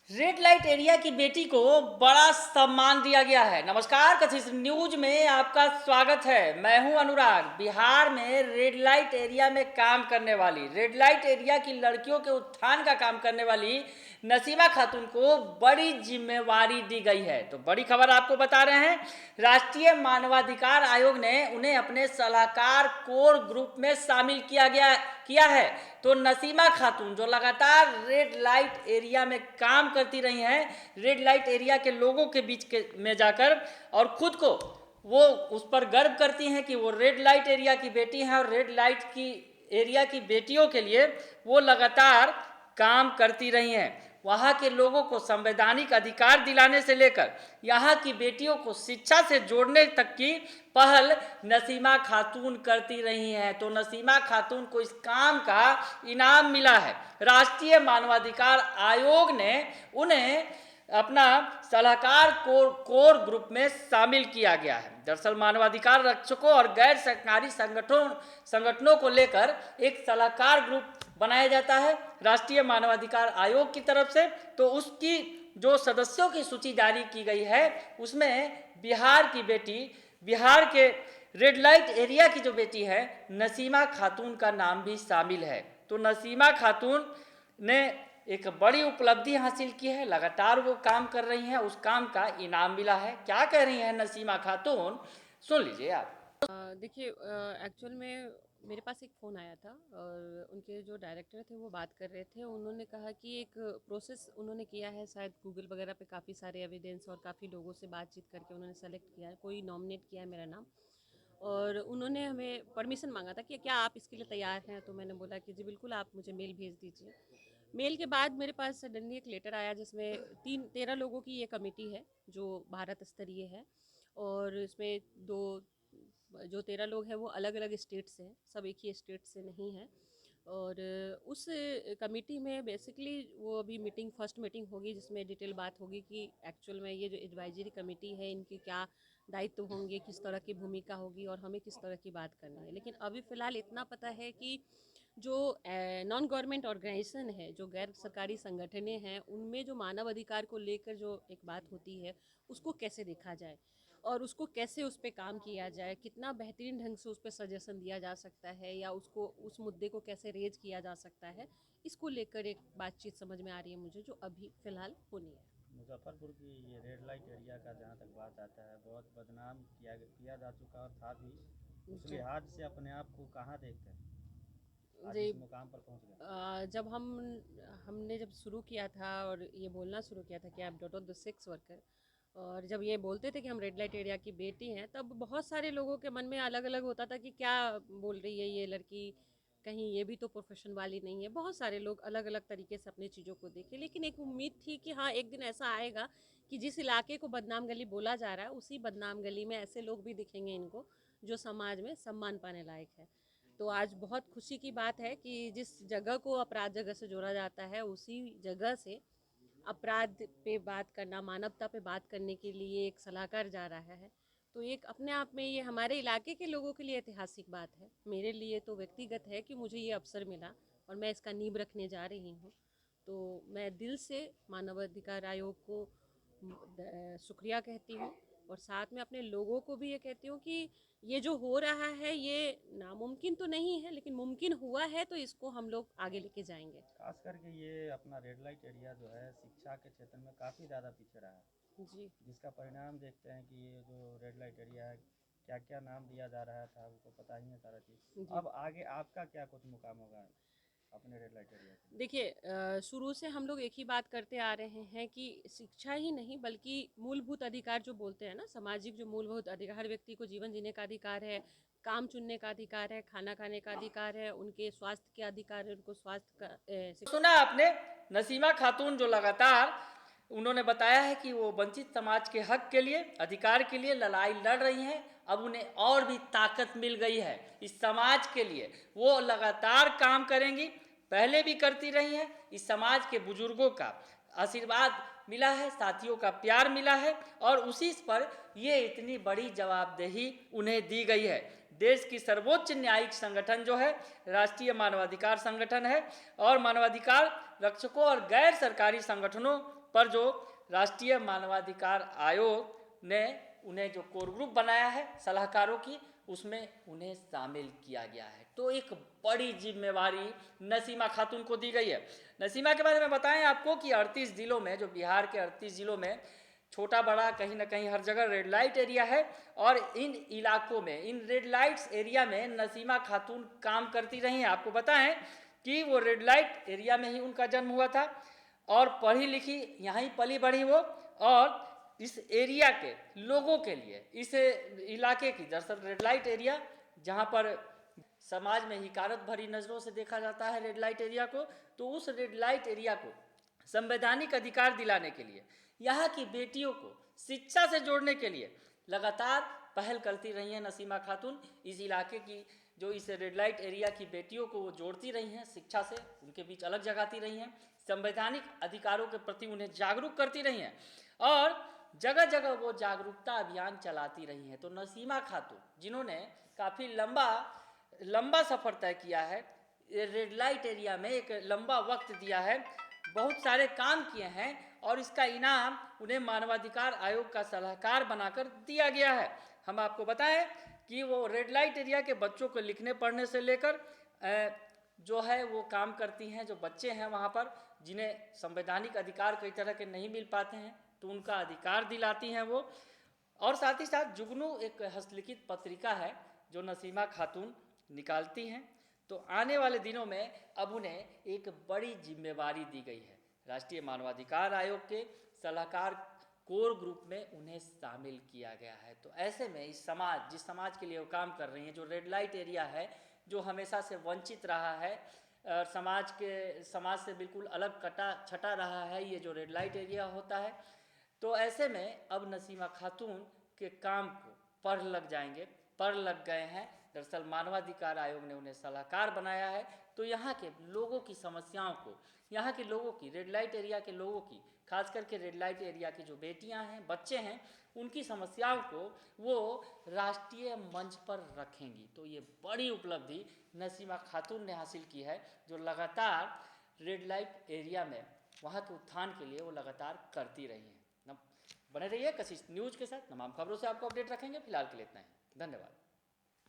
Red light area की बेटी को बड़ा सम्मान दिया गया है। नमस्कार, कथित न्यूज में आपका स्वागत है। मैं हूं अनुराग। बिहार में रेड लाइट एरिया में काम करने वाली, रेड लाइट एरिया की लड़कियों के उत्थान का काम करने वाली नसीमा खातून को बड़ी जिम्मेवारी दी गई है। तो बड़ी खबर आपको बता रहे हैं, राष्ट्रीय मानवाधिकार आयोग ने उन्हें अपने सलाहकार कोर ग्रुप में शामिल किया है। तो नसीमा खातून जो लगातार रेड लाइट एरिया में काम करती रही हैं, रेड लाइट एरिया के लोगों के बीच में जाकर, और खुद को वो उस पर गर्व करती हैं कि वो रेड लाइट एरिया की बेटी हैं, और रेड लाइट की एरिया की बेटियों के लिए वो लगातार काम करती रही हैं। वहाँ के लोगों को संवैधानिक अधिकार दिलाने से लेकर यहाँ की बेटियों को शिक्षा से जोड़ने तक की पहल नसीमा खातून करती रही हैं। तो नसीमा खातून को इस काम का इनाम मिला है। राष्ट्रीय मानवाधिकार आयोग ने उन्हें अपना सलाहकार कोर ग्रुप में शामिल किया गया है। दरअसल मानवाधिकार रक्षकों और गैर सरकारी संगठनों को लेकर एक सलाहकार ग्रुप बनाया जाता है राष्ट्रीय मानवाधिकार आयोग की तरफ से। तो उसकी जो सदस्यों की सूची जारी की गई है, उसमें बिहार की बेटी, बिहार के रेड लाइट एरिया की जो बेटी है नसीमा खातून का नाम भी शामिल है। तो नसीमा खातून ने एक बड़ी उपलब्धि हासिल की है, लगातार वो काम कर रही हैं, उस काम का इनाम मिला है। क्या कह रही हैं नसीमा खातून, सुन लीजिए आप। देखिए, एक्चुअल में मेरे पास एक फ़ोन आया था और उनके जो डायरेक्टर थे वो बात कर रहे थे। उन्होंने कहा कि एक प्रोसेस उन्होंने किया है, शायद गूगल वगैरह पे काफ़ी सारे एविडेंस और काफ़ी लोगों से बातचीत करके उन्होंने सेलेक्ट किया है, कोई नॉमिनेट किया है मेरा नाम। और उन्होंने हमें परमिशन मांगा था कि क्या आप इसके लिए तैयार हैं। तो मैंने बोला कि जी बिल्कुल, आप मुझे मेल भेज दीजिए। मेल के बाद मेरे पास सडनली एक लेटर आया जिसमें 13 लोगों की ये कमेटी है जो भारत स्तरीय है। और इसमें दो जो 13 लोग हैं वो अलग अलग स्टेट से हैं, सब एक ही स्टेट से नहीं हैं। और उस कमेटी में बेसिकली वो अभी मीटिंग, फर्स्ट मीटिंग होगी जिसमें डिटेल बात होगी कि एक्चुअल में ये जो एडवाइजरी कमेटी है इनकी क्या दायित्व होंगे, किस तरह की भूमिका होगी और हमें किस तरह की बात करनी है। लेकिन अभी फ़िलहाल इतना पता है कि जो नॉन गवर्नमेंट ऑर्गेनाइजेशन है, जो गैर सरकारी संगठनें हैं, उनमें जो मानव अधिकार को लेकर जो एक बात होती है उसको कैसे देखा जाए और उसको कैसे उस पर काम किया जाए, कितना बेहतरीन ढंग से उस पर सजेशन दिया जा सकता है या उसको उस मुद्दे को कैसे रेज किया जा सकता है, इसको लेकर एक बातचीत समझ में आ रही है मुझे, जो अभी फ़िलहाल होनी है। मुजफ्फरपुर की ये रेड लाइट एरिया का जहाँ तक बात आता है, बहुत बदनाम किया जा चुका और था भी। उस जी लिहाज से अपने आप को कहाँ देखते हैं आज जी। इस मुकाम पर पहुँच गए? जब हमने जब शुरू किया था और ये बोलना शुरू किया था कि आप dot of the sex worker, और जब ये बोलते थे कि हम रेड लाइट एरिया की बेटी हैं, तब बहुत सारे लोगों के मन में अलग अलग होता था कि क्या बोल रही है ये लड़की, कहीं ये भी तो प्रोफेशन वाली नहीं है। बहुत सारे लोग अलग अलग तरीके से अपनी चीज़ों को देखे, लेकिन एक उम्मीद थी कि हाँ, एक दिन ऐसा आएगा कि जिस इलाके को बदनाम गली बोला जा रहा है उसी बदनाम गली में ऐसे लोग भी दिखेंगे इनको, जो समाज में सम्मान पाने लायक है। तो आज बहुत खुशी की बात है कि जिस जगह को अपराध जगह से जोड़ा जाता है, उसी जगह से अपराध पे बात करना, मानवता पे बात करने के लिए एक सलाहकार जा रहा है। तो एक अपने आप में ये हमारे इलाके के लोगों के लिए ऐतिहासिक बात है। मेरे लिए तो व्यक्तिगत है कि मुझे ये अवसर मिला और मैं इसका नींव रखने जा रही हूँ। तो मैं दिल से मानवाधिकार आयोग को शुक्रिया कहती हूँ और साथ में अपने लोगों को भी ये कहती हूँ कि ये जो हो रहा है ये नामुमकिन तो नहीं है, लेकिन मुमकिन हुआ है, तो इसको हम लोग आगे लेके जाएंगे। खास करके ये अपना रेड लाइट एरिया जो है शिक्षा के क्षेत्र में काफ़ी ज़्यादा पीछे रहा है, जी जिसका परिणाम देखते हैं कि ये जो रेड लाइट एरिया है, क्या क्या नाम दिया जा रहा था वो तो पता ही है सारा चीज़। जी। अब आगे आपका क्या कुछ मुकाम होगा अपने रेड लाइट एरिया के? देखिए, शुरू से हम लोग एक ही बात करते आ रहे हैं कि शिक्षा ही नहीं बल्कि मूलभूत अधिकार जो बोलते हैं ना, सामाजिक जो मूलभूत अधिकार, हर व्यक्ति को जीवन जीने का अधिकार है, काम चुनने का अधिकार है, खाना खाने का अधिकार है, उनके स्वास्थ्य के अधिकार है, उनको स्वास्थ्य का सुना आपने, नसीमा खातून जो लगातार उन्होंने बताया है कि वो वंचित समाज के हक के लिए, अधिकार के लिए लड़ाई लड़ रही हैं। अब उन्हें और भी ताकत मिल गई है इस समाज के लिए, वो लगातार काम करेंगी, पहले भी करती रही हैं। इस समाज के बुजुर्गों का आशीर्वाद मिला है, साथियों का प्यार मिला है, और उसी पर ये इतनी बड़ी जवाबदेही उन्हें दी गई है। देश की सर्वोच्च न्यायिक संगठन जो है राष्ट्रीय मानवाधिकार संगठन है, और मानवाधिकार रक्षकों और गैर सरकारी संगठनों पर जो राष्ट्रीय मानवाधिकार आयोग ने उन्हें जो कोर ग्रुप बनाया है सलाहकारों की, उसमें उन्हें शामिल किया गया है। तो एक बड़ी जिम्मेवारी नसीमा खातून को दी गई है। नसीमा के बारे में बताएं आपको कि 38 जिलों में, जो बिहार के 38 जिलों में छोटा बड़ा कहीं ना कहीं हर जगह रेड लाइट एरिया है, और इन इलाकों में, इन रेड लाइट्स एरिया में नसीमा खातून काम करती रही हैं। आपको बताएं कि वो रेड लाइट एरिया में ही उनका जन्म हुआ था और पढ़ी लिखी यहीं पली बढ़ी वो, और इस एरिया के लोगों के लिए, इस इलाके की, दरअसल रेड लाइट एरिया जहाँ पर समाज में हिकारत भरी नज़रों से देखा जाता है रेड लाइट एरिया को, तो उस रेड लाइट एरिया को संवैधानिक अधिकार दिलाने के लिए, यहाँ की बेटियों को शिक्षा से जोड़ने के लिए लगातार पहल करती रही हैं नसीमा खातून। इस इलाके की, जो इस रेड लाइट एरिया की बेटियों को वो जोड़ती रही हैं शिक्षा से, उनके बीच अलग जगाती रही हैं, संवैधानिक अधिकारों के प्रति उन्हें जागरूक करती रही हैं, और जगह जगह वो जागरूकता अभियान चलाती रही हैं। तो नसीमा खातून, जिन्होंने काफ़ी लंबा सफ़र तय किया है, रेड लाइट एरिया में एक लंबा वक्त दिया है, बहुत सारे काम किए हैं, और इसका इनाम उन्हें मानवाधिकार आयोग का सलाहकार बनाकर दिया गया है। हम आपको बताएं कि वो रेड लाइट एरिया के बच्चों को लिखने पढ़ने से लेकर जो है वो काम करती हैं। जो बच्चे हैं वहाँ पर, जिन्हें संवैधानिक अधिकार कई तरह के नहीं मिल पाते हैं, तो उनका अधिकार दिलाती हैं वो। और साथ ही साथ जुगनू एक हस्तलिखित पत्रिका है जो नसीमा खातून निकालती हैं। तो आने वाले दिनों में अब उन्हें एक बड़ी जिम्मेवारी दी गई है, राष्ट्रीय मानवाधिकार आयोग के सलाहकार कोर ग्रुप में उन्हें शामिल किया गया है। तो ऐसे में इस समाज, जिस समाज के लिए वो काम कर रही हैं, जो रेड लाइट एरिया है, जो हमेशा से वंचित रहा है, समाज से बिल्कुल अलग छटा रहा है, ये जो रेड लाइट एरिया होता है, तो ऐसे में अब नसीमा खातून के काम को पर लग गए हैं। दरअसल मानवाधिकार आयोग ने उन्हें सलाहकार बनाया है, तो यहाँ के लोगों की समस्याओं को, यहाँ के लोगों की, रेड लाइट एरिया के लोगों की, खास करके रेड लाइट एरिया की जो बेटियाँ हैं, बच्चे हैं, उनकी समस्याओं को वो राष्ट्रीय मंच पर रखेंगी। तो ये बड़ी उपलब्धि नसीमा खातून ने हासिल की है, जो लगातार रेड लाइट एरिया में वहाँ के उत्थान के लिए वो लगातार करती रही हैं। बने रहिए कशिश न्यूज़ के साथ, तमाम खबरों से आपको अपडेट रखेंगे। फिलहाल के लिए इतना ही, धन्यवाद।